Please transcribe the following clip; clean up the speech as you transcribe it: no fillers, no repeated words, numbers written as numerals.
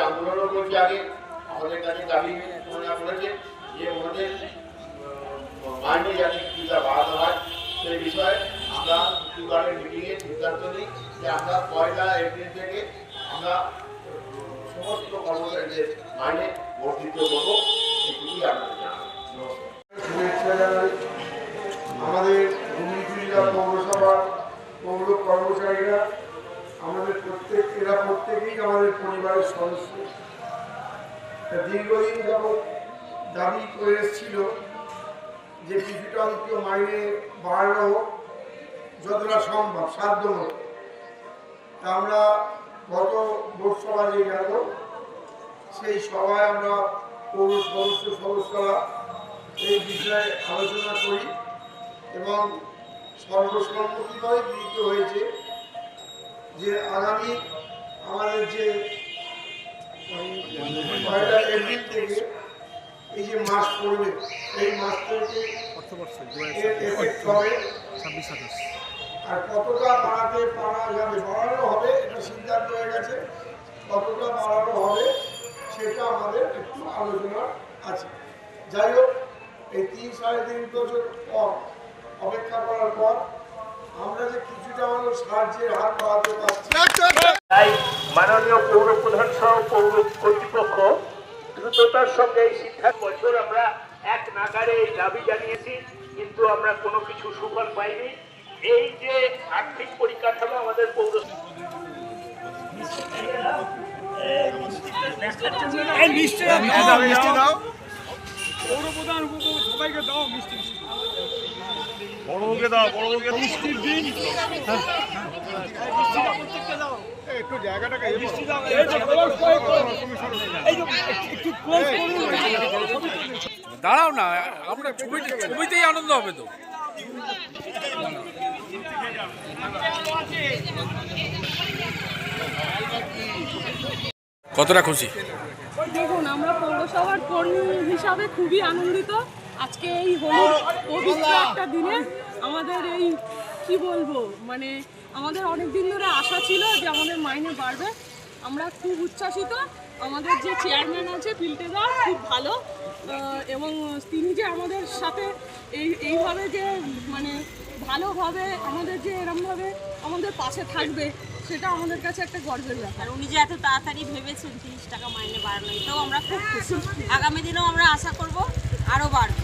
আন্দোলন করছে আগে আমাদের কাছে দাবি করেছে যে ওনাদের মাইনে যাতে কিছুটা বাড়ানো হয় সেই বিষয়ে আমরা শুক্রবারের মিটিংয়ে সিদ্ধান্ত নিই যে আমরা 1 এপ্রিল থেকে আমরা সমস্ত কর্মচারীদের মাইনে বর্ধিত করবো সেটুকুই আপনাদের শুভেচ্ছা জানাই। আমাদের দুর্নীতিরা পৌরসভার পৌর কর্মচারীরা আমাদের প্রত্যেকেই আমাদের পরিবারের সদস্য। দীর্ঘদিন যাবৎ দাবি করে এসেছিল যে কিছুটা অন্তত মাইনে বাড়ানো যতটা সম্ভব সাধ্য মতো। তা আমরা গত লোকসভা যে গেল সেই সভায় আমরা পৌর সদস্যরা এই বিষয়ে আলোচনা করি এবং সর্বসম্মতিভাবে গৃহীত হয়েছে যে আগামী আমাদের যে 1 এপ্রিল থেকে এই যে মাস পড়বে এই মাস থেকে হবে 26-27 আর কতটা পারা যাবে বাড়ানো হবে এটা সিদ্ধান্ত হয়ে গেছে। কতটা বাড়ানো হবে সেটা আমাদের একটু আলোচনা আছে। যাই হোক এই 3-3.5 বছর পর অপেক্ষা করার পর আমরা যে কিছুটা হলেও সাহায্যের হাত বাড়াতে পারছি। তাই মাননীয় পৌর প্রধান সহ পৌর কর্তৃপক্ষ দ্রুততার সঙ্গে এই সিদ্ধান্ত বছর আমরা এক নাগারে এই দাবি জানিয়েছি, কিন্তু আমরা কোনো কিছু সুফল পাইনি। এই যে আর্থিক পরিকাঠামো আমাদের পৌর পৌরপ্রধান সবাইকে দাও মিষ্টি বড়কে দাও বড়কে মিষ্টির দিন একটু জায়গাটাকে মিষ্টি দাও দাঁড়াও না, আমরা ছবিতেই আনন্দ হবে তো। কতটা খুশি? দেখুন, আমরা পৌরসভার কর্মী হিসাবে খুবই আনন্দিত। আজকে এই হোলির পবিত্র একটা দিনে আমাদের এই কি বলবো, মানে আমাদের অনেক দিন ধরে আশা ছিল যে আমাদের মাইনে বাড়বে। আমরা খুব উচ্ছ্বাসিত। আমাদের যে চেয়ারম্যান আছে পিল্টেদা খুব ভালো, এবং তিনি যে আমাদের সাথে এইভাবে যে মানে ভালোভাবে আমাদের যে এরমভাবে আমাদের পাশে থাকবে সেটা আমাদের কাছে একটা গর্বের ব্যাপার। উনি যে এত তাড়াতাড়ি ভেবেছেন 30 টাকা মাইনে বাড়ানো, এটাও আমরা খুব খুশি। আগামী দিনেও আমরা আশা করব আরও বাড়বে।